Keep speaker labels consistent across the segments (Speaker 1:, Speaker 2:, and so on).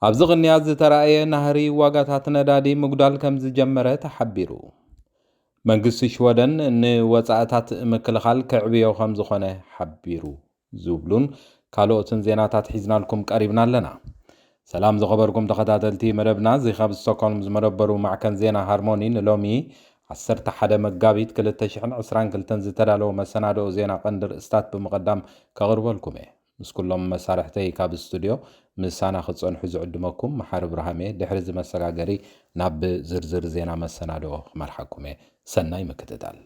Speaker 1: ኣብዚ ቅንያት ዝተረኣየ ናህሪ ዋጋታት ነዳዲ ምጉዳል ከም ዝጀመረ ተሓቢሩ። መንግስቲ ሽወደን ንወጻእታት ምክልኻል ከዕብዮ ከም ዝኾነ ሓቢሩ ዝብሉን ካልኦትን ዜናታት ሒዝናልኩም ቀሪብና ኣለና። ሰላም ዝኸበርኩም ተኸታተልቲ መደብና እዚ ካብ ስቶክሆልም ዝመደበሩ ማዕከን ዜና ሃርሞኒ ንሎሚ 11 መጋቢት 2022 ዝተዳለወ መሰናድኦ ዜና ቀንዲ ርእስታት ብምቕዳም ከቕርበልኩም እየ። ምስ ኩሎም መሳርሕተይ ካብ ስቱድዮ ምሳና ክጸንሑ ዝዕድመኩም መሓር ብርሃሜ ድሕሪ ዝመሰጋገሪ ናብ ዝርዝር ዜና መሰናድኦ ክመርሓኩም እየ። ሰናይ ምክትታል።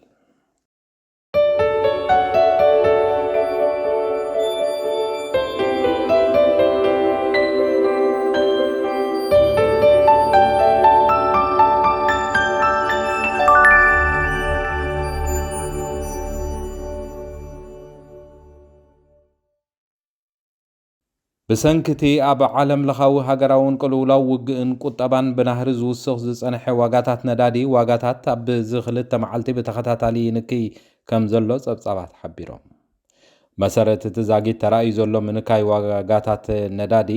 Speaker 1: ብሰንኪቲ ኣብ ዓለም ለኻዊ ሃገራውን ቅልውላው ውግእን ቁጠባን ብናህሪ ዝውስኽ ዝጸንሐ ዋጋታት ነዳዲ ዋጋታት ኣብ ዝኽልተ መዓልቲ ብተኸታታሊ ይንክይ ከም ዘሎ ጸብጻባት ሓቢሮም። መሰረት እቲ ዛጊድ ተራእዩ ዘሎ ምንካይ ዋጋታት ነዳዲ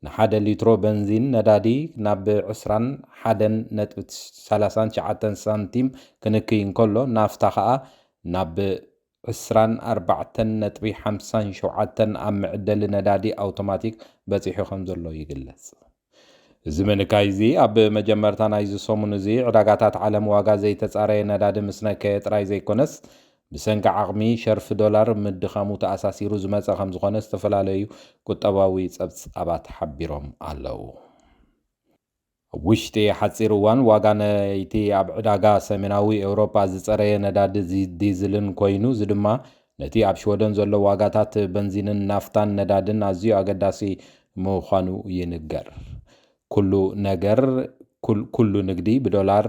Speaker 1: ንሓደ ሊትሮ በንዚን ነዳዲ ናብ 21.39 ሳንቲም ክንክይ እንከሎ ናፍታ ኸኣ ናብ 24.57 ኣብ ምዕደሊ ነዳዲ ኣውቶማቲክ በፂሑ ከም ዘሎ ይግለጽ። እዚ ምንካይ እዚ ኣብ መጀመርታ ናይዚ ሰሙን እዚ ዕዳጋታት ዓለም ዋጋ ዘይተጻረየ ነዳዲ ምስ ነከየ ጥራይ ዘይኮነስ ብሰንኪ ዓቕሚ ሸርፊ ዶላር ምድኻሙ ተኣሳሲሩ ዝመፀ ከም ዝኾነ ዝተፈላለዩ ቁጠባዊ ጸብጻባት ሓቢሮም ኣለዉ። ኣብ ውሽጢ ሓፂር እዋን ዋጋ ናይቲ ኣብ ዕዳጋ ሰሜናዊ ኤውሮፓ ዝጸረየ ነዳዲ ዲዝልን ኮይኑ እዚ ድማ ነቲ ኣብ ሽወደን ዘሎ ዋጋታት በንዚንን ናፍታን ነዳድን ኣዝዩ ኣገዳሲ ምዃኑ ይንገር። ኩሉ ንግዲ ብዶላር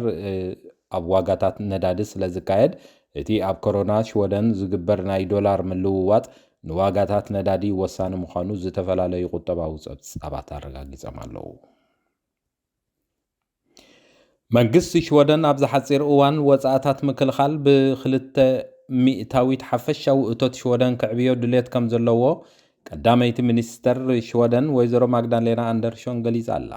Speaker 1: ኣብ ዋጋታት ነዳዲ ስለ ዝካየድ እቲ ኣብ ኮሮና ሽወደን ዝግበር ናይ ዶላር ምልውዋጥ ንዋጋታት ነዳዲ ወሳኒ ምዃኑ ዝተፈላለዩ ቁጠባዊ ጸብጻባት ኣረጋጊጾም ኣለዉ። መንግስቲ ሽወደን ኣብ ዝሓፂር እዋን ወጻእታት ምክልኻል ብ200 ሓፈሻዊ እቶት ሽወደን ክዕብዮ ድሌት ከም ዘለዎ ቀዳመይቲ ሚኒስተር ሽወደን ወይዘሮ ማግዳሌና ኣንደርሾን ገሊጻ ኣላ።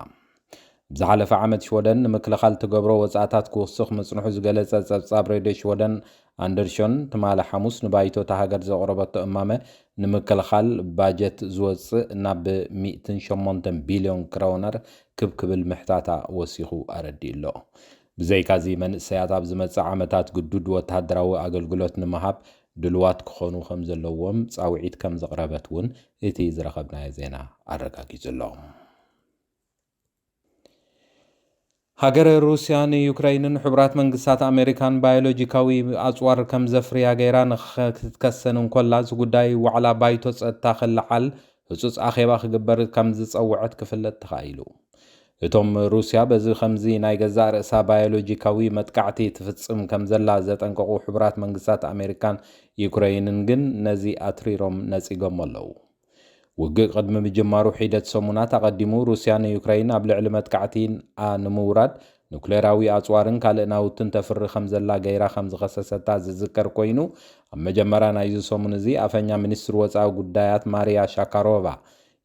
Speaker 1: ብዝሓለፈ ዓመት ሽወደን ንምክልኻል ትገብሮ ወጻእታት ክውስኽ ምጽንሑ ዝገለጸ ጸብጻብ ሬድዮ ሽወደን ኣንደርሾን ትማለ ሐሙስ ንባይቶ ሃገር ዘቕረበቶ እማመ ንምክልኻል ባጀት ዝወፅእ ናብ 108 ቢልዮን ክሮነር ክብል ምሕታታ ወሲኹ ኣረዲኡ ኣሎ። ብዘይካዚ መንእሰያት ኣብ ዝመጽእ ዓመታት ግዱድ ወተሃደራዊ ኣገልግሎት ንምሃብ ድልዋት ክኾኑ ከም ዘለዎም ጻውዒት ከም ዘቕረበት እውን እቲ ዝረኸብናዮ ዜና ኣረጋጊጹ ኣሎ። ሃገረ ሩስያ ንዩክራይንን ሕቡራት መንግስታት ኣሜሪካን ባዮሎጂካዊ ኣጽዋር ከም ዘፍርያ ገይራ ንክትከሰን እንኮላ እዚ ጉዳይ ዋዕላ ባይቶ ጸጥታ ክለዓል ህጹጽ ኣኼባ ክግበር ከም ዝጸውዐት ክፍለጥ ተኻኢሉ። እቶም ሩስያ በዚ ከምዚ ናይ ገዛእ ርእሳ ባዮሎጂካዊ መጥቃዕቲ ትፍጽም ከም ዘላ ዘጠንቀቑ ሕቡራት መንግስታት ኣሜሪካን ዩክራይንን ግን ነዚ ኣትሪሮም ነጺጎም ኣለዉ። ውግእ ቅድሚ ምጅማሩ ሒደት ሰሙናት ኣቐዲሙ ሩስያ ንዩክራይን ኣብ ልዕሊ መጥቃዕቲ ንምውራድ ኑክሌራዊ ኣጽዋርን ካልእ ናውትን ተፍሪ ከም ዘላ ገይራ ከም ዝኸሰሰታ ዝዝከር ኮይኑ ኣብ መጀመርያ ናይዚ ሰሙን እዚ ኣፈኛ ሚኒስትሪ ወፃኢ ጉዳያት ማርያ ሻካሮቫ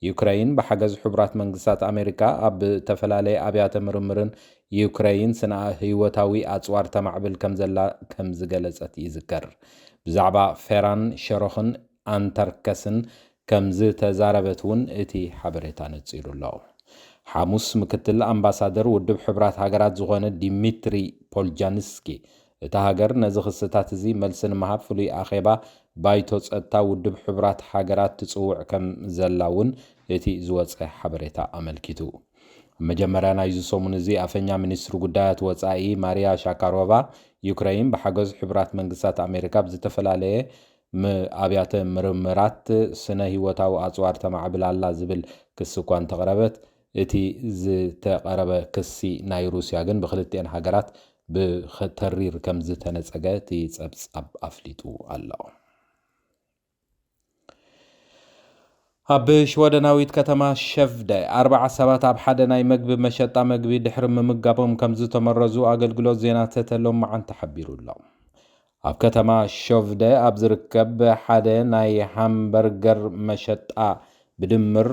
Speaker 1: ዩክራይን ብሓገዝ ሕቡራት መንግስታት ኣሜሪካ ኣብ ተፈላለየ ኣብያተ ምርምርን ዩክራይን ስነ ህይወታዊ ኣጽዋር ተማዕብል ከም ዘላ ከም ዝገለጸት ይዝከር። ብዛዕባ ፌራን ሸሮኽን አንተርከስን ከም ዝተዛረበት እውን እቲ ሓበሬታ ነጺሩ ኣሎ። ሐሙስ ምክትል ኣምባሳደር ውድብ ሕቡራት ሃገራት ዝኾነ ዲሚትሪ ፖልጃንስኪ እታ ሃገር ነዚ ክስታት እዚ መልሲ ንምሃብ ፍሉይ ኣኼባ ባይቶ ጸጥታ ውድብ ሕቡራት ሃገራት ትጽውዕ ከም ዘላ እውን እቲ ዝወፀ ሓበሬታ ኣመልኪቱ። መጀመርያ ናይዚ ሰሙን እዚ ኣፈኛ ሚኒስትሪ ጉዳያት ወፃኢ ማርያ ሻካሮቫ ዩክራይን ብሓገዝ ሕቡራት መንግስታት ኣሜሪካ ብዝተፈላለየ ኣብያተ ምርምራት ስነ ህይወታዊ ኣጽዋር ተማዕብል ኣላ ዝብል ክሲ እኳ እንተቕረበት እቲ ዝተቐረበ ክሲ ናይ ሩስያ ግን ብክልቲአን ሃገራት ብተሪር ከም ዝተነጸገ እቲ ጸብጻብ ኣፍሊጡ ኣሎ። ኣብ ሽወደናዊት ከተማ ሸፍደ 40 ሰባት ኣብ ሓደ ናይ መግቢ መሸጣ መግቢ ድሕሪ ምምጋቦም ከም ዝተመረዙ ኣገልግሎት ዜና ተተሎም መዓልቲ ሓቢሩ ኣሎ። ኣብ ከተማ ሸፍደ ኣብ ዝርከብ ሓደ ናይ ሃምበርገር መሸጣ ብድምር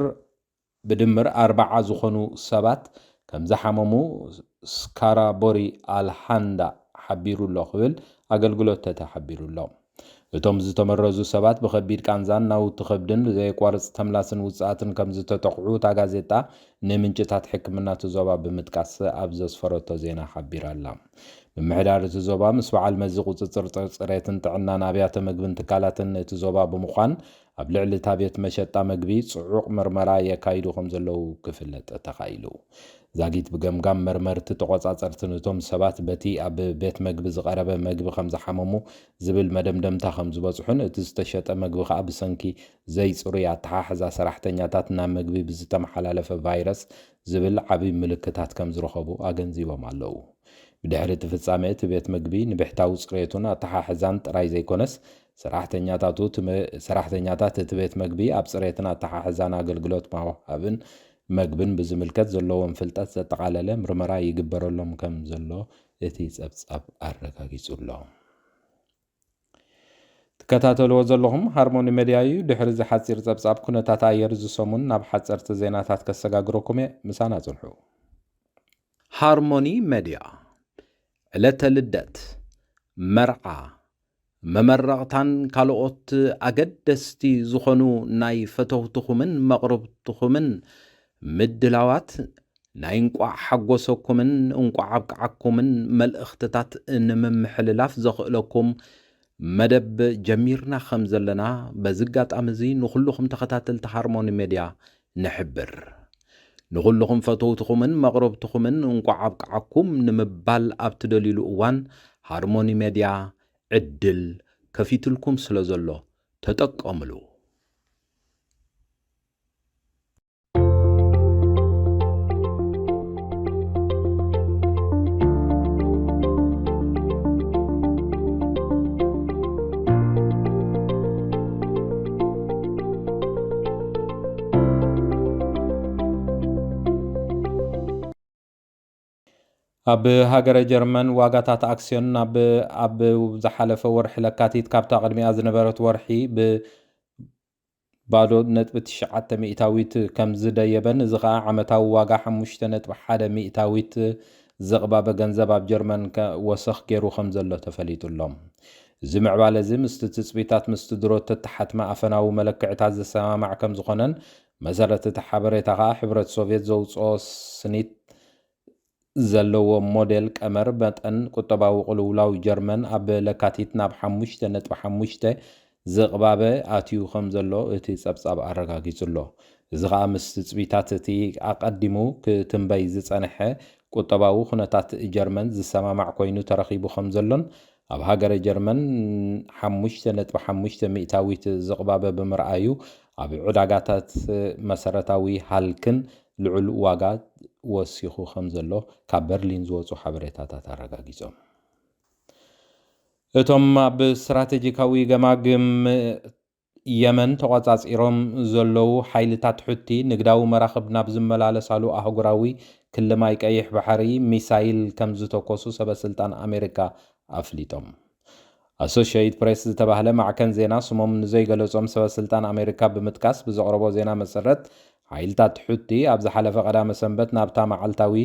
Speaker 1: بدمر 4 ዝኾኑ ሰባት ከም ዝሓመሙ ስካራቦሪ አልሃንዳ ሓቢሩሎ ክብል ኣገልግሎት ተሓቢሩሎ እቶም ዝተመረዙ ሰባት ብከቢድ ቃንዛን ናውቲ ከብድን ዘይቋርጽ ተምላስን ውጽኣትን ከም ዝተተኽዑ እታ ጋዜጣ ንምንጭታት ሕክምና ዞባ ብምጥቃስ ኣብ ዘስፈረቶ ዜና ሓቢራላ ብምሕዳር እቲ ዞባ ምስ በዓል መዚ ቁፅፅር ፅሬትን ጥዕናን ኣብያተ ምግብን ትካላትን እቲ ዞባ ብምዃን ኣብ ልዕሊ እታ ቤት መሸጣ ምግቢ ጽዑቕ ምርመራ የካይዱ ከም ዘለዉ ክፍለጥ ተኻኢሉ ዛጊት ብገምጋም መርመርቲ ተቆጻጸርትን እቶም ሰባት በቲ ኣብ ቤት ምግቢ ዝቐረበ ምግቢ ከም ዝሓመሙ ዝብል መደምደምታ ከም ዝበጽሑን እቲ ዝተሸጠ ምግቢ ከዓ ብሰንኪ ዘይጽሩይ ኣተሓሕዛ ሰራሕተኛታት ናብ ምግቢ ብዝተመሓላለፈ ቫይረስ ዝብል ዓብይ ምልክታት ከም ዝረኸቡ ኣገንዚቦም ኣለዉ ብድሕሪ እቲ ፍጻሜ እቲ ቤት ምግቢ ንብሕታዊ ጽሬቱን ኣተሓሕዛን ጥራይ ዘይኮነስ ሰራሕተኛታት እቲ ቤት ምግቢ ኣብ ጽሬትን ኣተሓሕዛን ኣገልግሎት ማውሃብን መግብን ብዝምልከት ዘለዎም ፍልጠት ዘጠቃለለ ምርመራ ይግበረሎም ከም ዘሎ እቲ ጸብጻብ ኣረጋጊጹሎ ተከታተልዎ ዘለኹም ሃርሞኒ ሚድያ እዩ ድሕሪ ዝሓፂር ጸብጻብ ኩነታት ኣየር ዝሰሙን ናብ ሓጸርቲ ዜናታት ከሰጋግረኩም ምሳና ጽንሑ ሃርሞኒ ሚድያ ዕለተ ልደት መርዓ መመረቕታን ካልኦት ኣገደስቲ ዝኾኑ ናይ ፈተውትኹምን መቕረብትኹምን ምድላዋት ናይ እንቋዕ ሓጎሰኩምን እንቋዕ ኣብቅዓኩምን መልእኽትታት ንምምሕልላፍ ዘኽእለኩም መደብ ጀሚርና ከም ዘለና በዝጋጣሚ እዚ ንኹልኹም ተኸታተልቲ ሃርሞኒ ሚድያ ንሕብር ንኹልኹም ፈተውትኹምን መቕረብትኹምን እንቋዕ ኣብቅዓኩም ንምባል ኣብ ትደሊሉ እዋን ሃርሞኒ ሚድያ ዕድል ከፊትልኩም ስለ ዘሎ ተጠቀምሉ ኣብ ሃገረ ጀርመን ዋጋታት ኣክስዮን ኣብ ዝሓለፈ ወርሒ ለካቲት ካብታ ቅድሚኣ ዝነበረት ወርሒ ባዶ ነጥቢ 9 ሚእታዊት ከም ዝደየበን እዚ ከዓ ዓመታዊ ዋጋ 5.1 ሚእታዊት ዘቕባበ ገንዘብ ኣብ ጀርመን ወሰኽ ገይሩ ከም ዘሎ ተፈሊጡሎም እዚ ምዕባለ እዚ ምስቲ ትፅቢታት ምስቲ ድሮት ተሓትመ ኣፈናዊ መለክዕታት ዘሰማማዕ ከም ዝኾነን መሰረት እቲ ሓበሬታ ከዓ ሕብረት ሶቪየት ዘውፅኦ ስኒት ዘለዎ ሞዴል ቀመር መጠን ቁጠባዊ ቅልውላው ጀርመን ኣብ ለካቲት ናብ 5.5 ዘቕባበ ኣትዩ ከም ዘሎ እቲ ጸብጻብ ኣረጋጊጹሎ እዚ ከዓ ምስ ትፅቢታት እቲ ኣቀዲሙ ክትንበይ ዝጸንሐ ቁጠባዊ ኩነታት ጀርመን ዝሰማማዕ ኮይኑ ተረኺቡ ከም ዘሎን ኣብ ሃገረ ጀርመን 5.5 ሚእታዊት ዘቕባበ ብምርኣዩ ኣብ ዕዳጋታት መሰረታዊ ሃልክን ልዑል ዋጋ ወሲኹ ከም ዘሎ ካብ በርሊን ዝወፁ ሓበሬታታት ኣረጋጊጾም እቶም ኣብ ስትራቴጂካዊ ገማግም የመን ተቆጻጺሮም ዘለዉ ሓይልታት ሕቲ ንግዳዊ መራኽብ ናብ ዝመላለሳሉ ኣህጉራዊ ክልማይ ቀይሕ ባሕሪ ሚሳይል ከም ዝተኮሱ ሰበስልጣን ኣሜሪካ ኣፍሊጦም ኣሶሺየትድ ፕሬስ ዝተባህለ ማዕከን ዜና ስሞም ንዘይገለጾም ሰበስልጣን ኣሜሪካ ብምጥቃስ ብዘቕረቦ ዜና መሰረት ሓይልታት ሕቲ ኣብ ዝሓለፈ ቀዳመ ሰንበት ናብታ መዓልታዊ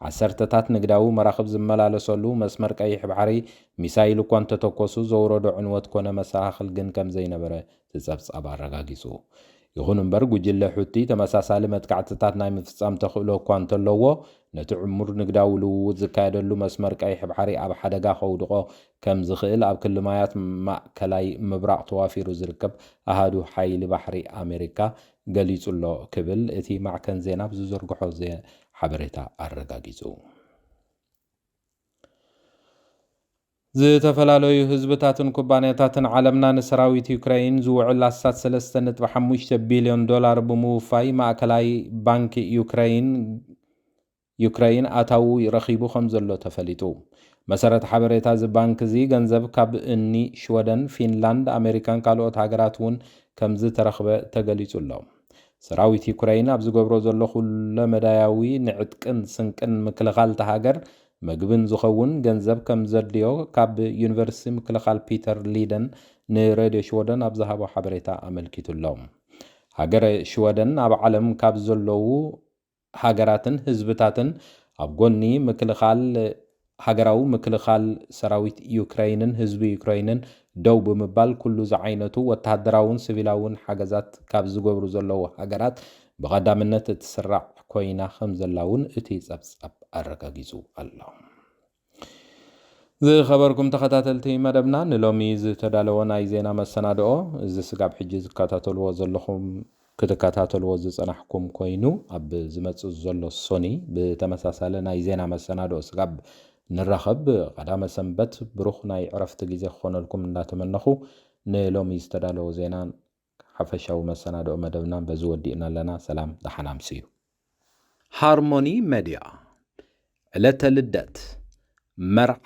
Speaker 1: ዓሰርተታት ንግዳዊ መራኽብ ዝመላለሰሉ መስመር ቀይሕ ባሕሪ ሚሳይል እኳ እንተተኮሱ ዘውረዶ ዕንወት ኮነ መሰኻኽል ግን ከም ዘይነበረ ዝጸብጻብ ኣረጋጊጹ ይኹን እምበር ጉጅለ ሕቲ ተመሳሳሊ መጥቃዕትታት ናይ ምፍጻም ተኽእሎ እኳ እንተለዎ ነቲ ዕሙር ንግዳዊ ልውውጥ ዝካየደሉ መስመር ቀይሕ ባሕሪ ኣብ ሓደጋ ከውድቆ ከም ዝኽእል ኣብ ክልማያት ማእከላይ ምብራቕ ተዋፊሩ ዝርከብ ኣሃዱ ሓይሊ ባሕሪ ኣሜሪካ ገሊጹሎ ክብል እቲ ማዕከን ዜና ብዝዘርግሖ ሓበሬታ ኣረጋጊጹ ዝተፈላለዩ ህዝብታትን ኩባንያታትን ዓለምና ንሰራዊት ዩክራይን ዝውዕል 3.5 ቢልዮን ዶላር ብምውፋይ ማእከላይ ባንኪ ዩክራይን ኣታዊ ረኺቡ ከም ዘሎ ተፈሊጡ መሰረት ሓበሬታ እዚ ባንክ እዚ ገንዘብ ካብ እኒ ሽወደን ፊንላንድ ኣሜሪካን ካልኦት ሃገራት እውን ከም ዝተረኽበ ተገሊጹሎ ሰራዊት ዩክራይን ኣብ ዝገብሮ ዘሎ ኩለ መዳያዊ ንዕጥቅን ስንቅን ምክልኻል ተሃገር መግብን ዝኸውን ገንዘብ ከም ዘድልዮ ካብ ዩኒቨርሲቲ ምክልኻል ፒተር ሊደን ንሬድዮ ሽወደን ኣብ ዝሃቦ ሓበሬታ ኣመልኪቱሎም ሃገረ ሽወደን ኣብ ዓለም ካብ ዘለዉ ሃገራትን ህዝብታትን ኣብ ጎኒ ምክልኻል ሃገራዊ ምክልኻል ሰራዊት ዩክራይንን ህዝቢ ዩክራይንን ደው ብምባል ኩሉ ዝዓይነቱ ወተሃደራውን ሲቪላውን ሓገዛት ካብ ዝገብሩ ዘለዉ ሃገራት ብቐዳምነት እትስራዕ ኮይና ከም ዘላውን እቲ ጸብጻብ ኣረጋጊጹ ኣሎ። ዝኸበርኩም ተኸታተልቲ መደብና ንሎሚ ዝተዳለወ ናይ ዜና መሰናድኦ እዚ ስጋብ ሕጂ ዝከታተልዎ ዘለኹም ክትከታተልዎ ዝጸናሕኩም ኮይኑ ኣብ ዝመጽእ ዘሎ ሶኒ ብተመሳሳለ ናይ ዜና መሰናድኦ ስጋብ ንራኸብ ቀዳመ ሰንበት ብሩኽ ናይ ዕረፍቲ ግዜ ክኾነልኩም እንዳተመነኹ ንሎሚ ዝተዳለወ ዜና ሓፈሻዊ መሰናድኦ መደብና በዚ ወዲእና ኣለና። ሰላም ደሓናምስዩ። ሃርሞኒ ሚድያ ዕለተ ልደት፣ መርዓ፣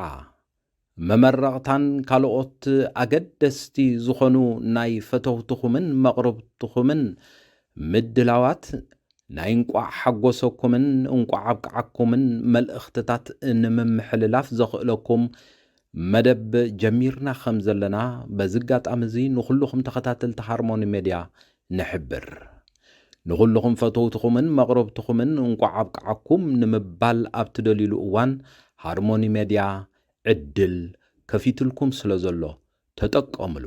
Speaker 1: መመረቕታን ካልኦት ኣገደስቲ ዝኾኑ ናይ ፈተውትኹምን መቕረብትኹምን ምድላዋት ናይ እንቋዕ ሓጎሰኩምን እንቋዕ ኣብቅዓኩምን መልእኽትታት ንምምሕልላፍ ዘኽእለኩም መደብ ጀሚርና ከም ዘለና በዚ ኣጋጣሚ እዚ ንኹልኹም ተኸታተልቲ ሃርሞኒ ሚድያ ንሕብር። ንኹልኹም ፈተውትኹምን መቕረብትኹምን እንቋዕ ኣብቅዓኩም ንምባል ኣብ ትደልይሉ እዋን ሃርሞኒ ሚድያ ዕድል ከፊትልኩም ስለ ዘሎ ተጠቀምሉ።